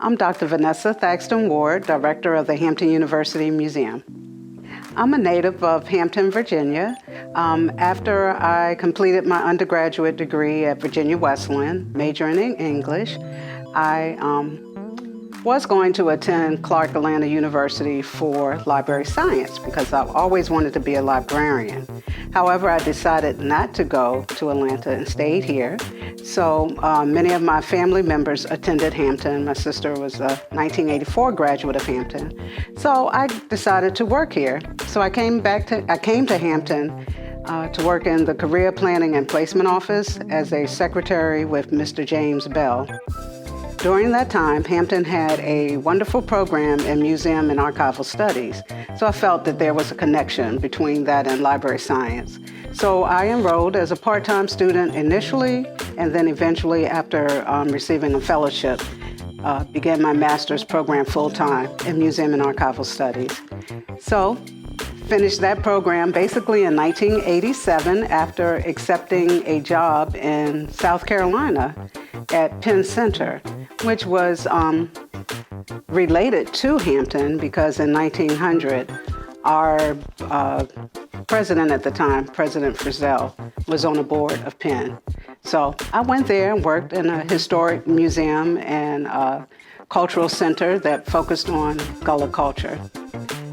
I'm Dr. Vanessa Thaxton-Ward, Director of the Hampton University Museum. I'm a native of Hampton, Virginia. After I completed my undergraduate degree at Virginia Wesleyan, majoring in English, I was going to attend Clark Atlanta University for library science because I've always wanted to be a librarian. However, I decided not to go to Atlanta and stayed here. So many of my family members attended Hampton. My sister was a 1984 graduate of Hampton. So I decided to work here. So I came to Hampton to work in the Career Planning and Placement Office as a secretary with Mr. James Bell. During that time, Hampton had a wonderful program in museum and archival studies, so I felt that there was a connection between that and library science. So I enrolled as a part-time student initially, and then eventually, after receiving a fellowship, began my master's program full-time in museum and archival studies. So finished that program basically in 1987 after accepting a job in South Carolina at Penn Center, which was related to Hampton because in 1900, our president at the time, President Frizzell, was on the board of Penn. So I went there and worked in a historic museum and cultural center that focused on Gullah culture.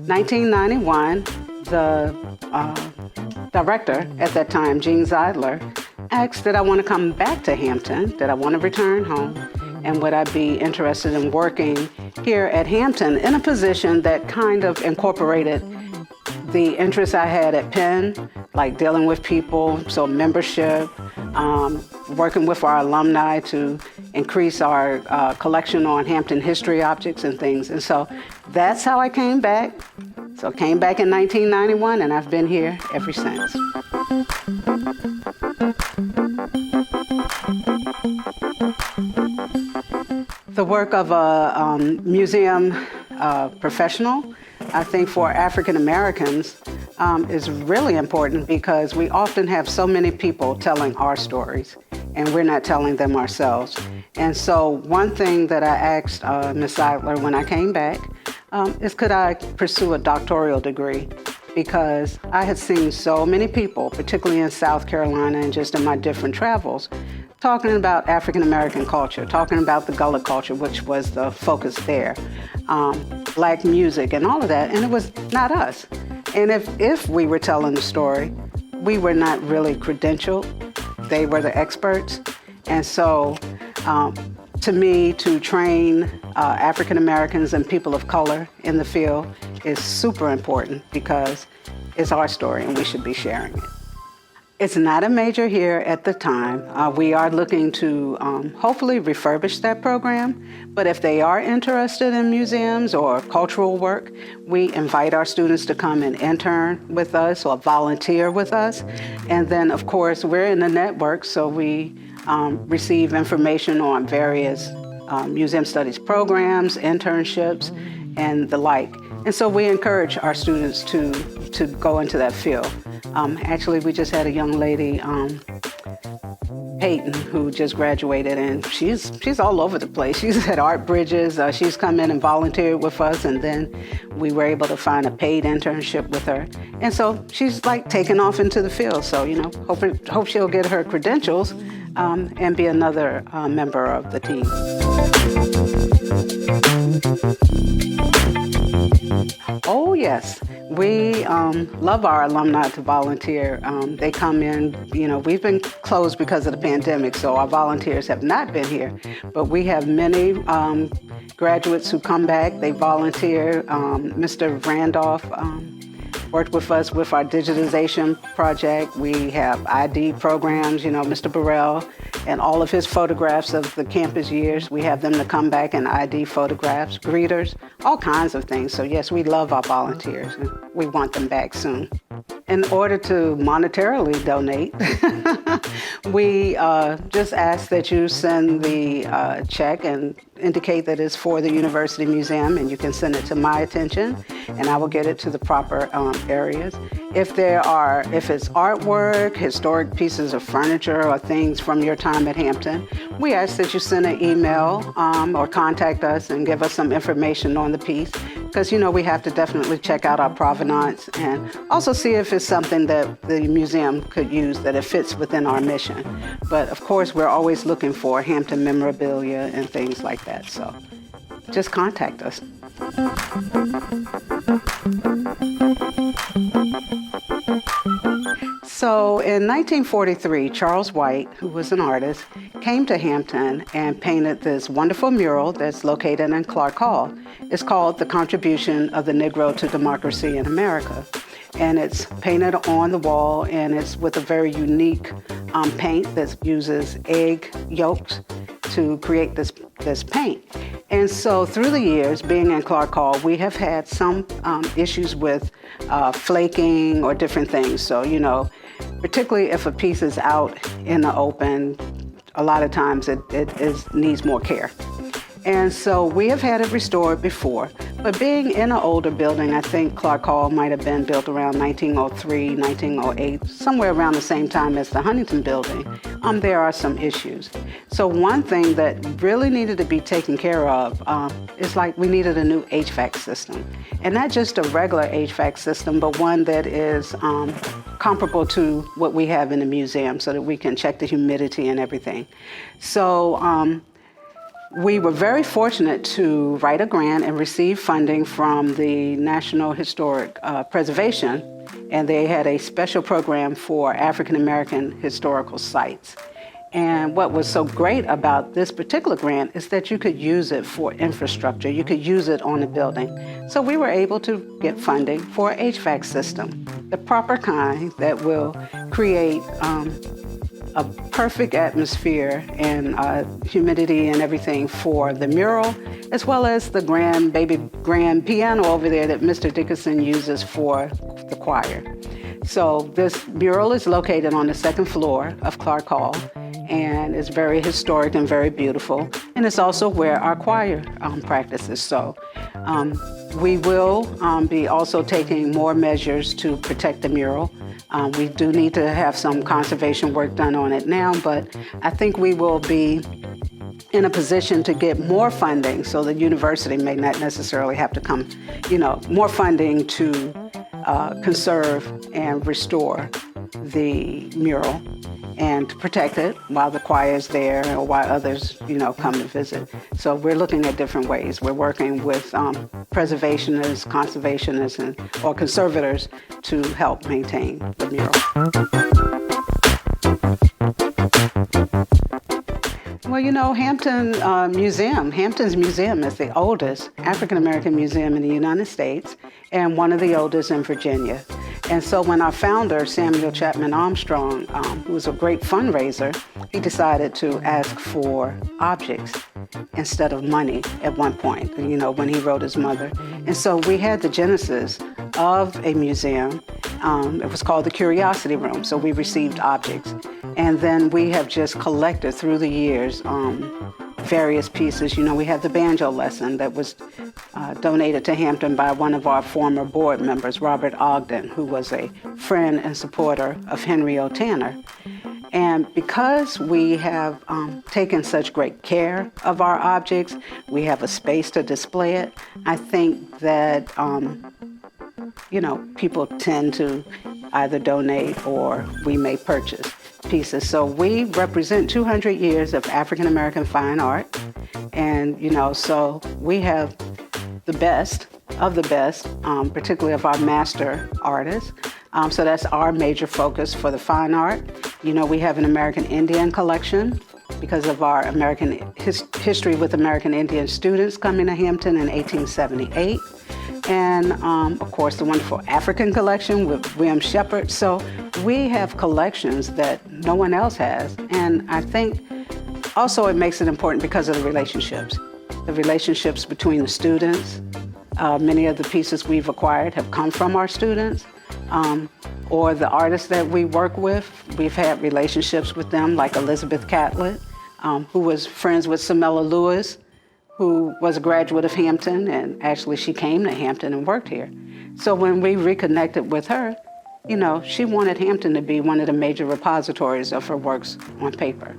1991, the director at that time, Gene Zeidler, asked that I want to come back to Hampton, that I want to return home, and would I be interested in working here at Hampton in a position that kind of incorporated the interests I had at Penn, like dealing with people, so membership, working with our alumni to increase our collection on Hampton history objects and things. And so that's how I came back. So I came back in 1991, and I've been here ever since. The work of a museum professional, I think for African Americans, is really important because we often have so many people telling our stories, and we're not telling them ourselves. And so one thing that I asked Ms. Zeidler when I came back is could I pursue a doctoral degree? Because I had seen so many people, particularly in South Carolina and just in my different travels, talking about African American culture, talking about the Gullah culture, which was the focus there, Black music and all of that, and it was not us. And if we were telling the story, we were not really credentialed. They were the experts. And so to me, to train African Americans and people of color in the field is super important because it's our story and we should be sharing it. It's not a major here at the time. We are looking to hopefully refurbish that program, but if they are interested in museums or cultural work, we invite our students to come and intern with us or volunteer with us. And then, of course, we're in the network, so we receive information on various museum studies programs, internships, and the like. And so we encourage our students to go into that field. Actually, we just had a young lady, Peyton, who just graduated, and she's all over the place. She's at Art Bridges. She's come in and volunteered with us, and then we were able to find a paid internship with her. And so she's like taking off into the field. So, hope she'll get her credentials and be another member of the team. Oh, yes. We love our alumni to volunteer. They come in, we've been closed because of the pandemic, so our volunteers have not been here. But we have many graduates who come back. They volunteer. Mr. Randolph worked with us with our digitization project. We have ID programs, Mr. Burrell, and all of his photographs of the campus years. We have them to come back and ID photographs, greeters, all kinds of things. So yes, we love our volunteers and we want them back soon. In order to monetarily donate, we just ask that you send the check and indicate that it's for the University Museum, and you can send it to my attention, and I will get it to the proper areas. If it's artwork, historic pieces of furniture, or things from your time at Hampton, We ask that you send an email or contact us and give us some information on the piece, because we have to definitely check out our provenance and also see if it's something that the museum could use, that it fits within our mission. But of course, we're always looking for Hampton memorabilia and things like that, so just contact us. So in 1943, Charles White, who was an artist, came to Hampton and painted this wonderful mural that's located in Clark Hall. It's called The Contribution of the Negro to Democracy in America. And it's painted on the wall, and it's with a very unique paint that uses egg yolks to create this paint. And so through the years, being in Clark Hall, we have had some issues with flaking or different things. So, particularly if a piece is out in the open, a lot of times it needs more care. And so we have had it restored before, but being in an older building, I think Clark Hall might have been built around 1903, 1908, somewhere around the same time as the Huntington building, there are some issues. So one thing that really needed to be taken care of is we needed a new HVAC system. And not just a regular HVAC system, but one that is comparable to what we have in the museum so that we can check the humidity and everything. So we were very fortunate to write a grant and receive funding from the National Historic Preservation, and they had a special program for African American historical sites. And what was so great about this particular grant is that you could use it for infrastructure. You could use it on a building. So we were able to get funding for an HVAC system, the proper kind that will create a perfect atmosphere and humidity and everything for the mural, as well as the grand piano over there that Mr. Dickinson uses for the choir. So this mural is located on the second floor of Clark Hall, and it's very historic and very beautiful. And it's also where our choir practices. So we will be also taking more measures to protect the mural. We do need to have some conservation work done on it now, but I think we will be in a position to get more funding, so the university may not necessarily have to come, more funding to conserve and restore the mural and to protect it while the choir is there or while others, come to visit. So we're looking at different ways. We're working with preservationists, conservationists, or conservators to help maintain the mural. Well, Hampton's museum is the oldest African American museum in the United States and one of the oldest in Virginia. And so when our founder, Samuel Chapman Armstrong, who was a great fundraiser, he decided to ask for objects instead of money at one point, when he wrote his mother. And so we had the genesis of a museum. It was called the Curiosity Room. So we received objects. And then we have just collected through the years various pieces. We had the banjo lesson that was donated to Hampton by one of our former board members, Robert Ogden, who was a friend and supporter of Henry O. Tanner. And because we have taken such great care of our objects, we have a space to display it. I think that, people tend to either donate or we may purchase pieces. So we represent 200 years of African American fine art. And, so we have the best of the best, particularly of our master artists. So that's our major focus for the fine art. We have an American Indian collection because of our American history with American Indian students coming to Hampton in 1878. And of course, the wonderful African collection with William Shepard. So we have collections that no one else has. And I think also it makes it important because of the relationships between the students. Many of the pieces we've acquired have come from our students. Or the artists that we work with, we've had relationships with them, like Elizabeth Catlett, who was friends with Samela Lewis, who was a graduate of Hampton, and actually she came to Hampton and worked here. So when we reconnected with her, she wanted Hampton to be one of the major repositories of her works on paper.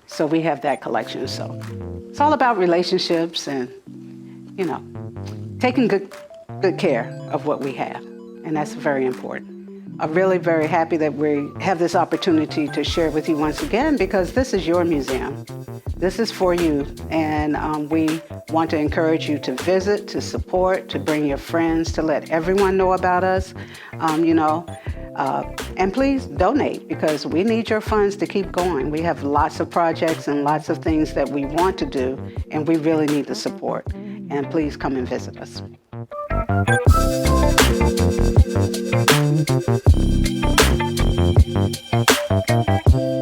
So we have that collection. So it's all about relationships and, taking good care of what we have. And that's very important. I'm really very happy that we have this opportunity to share with you once again, because this is your museum. This is for you. And we want to encourage you to visit, to support, to bring your friends, to let everyone know about us, and please donate, because we need your funds to keep going. We have lots of projects and lots of things that we want to do, and we really need the support. And please come and visit us. Thank you.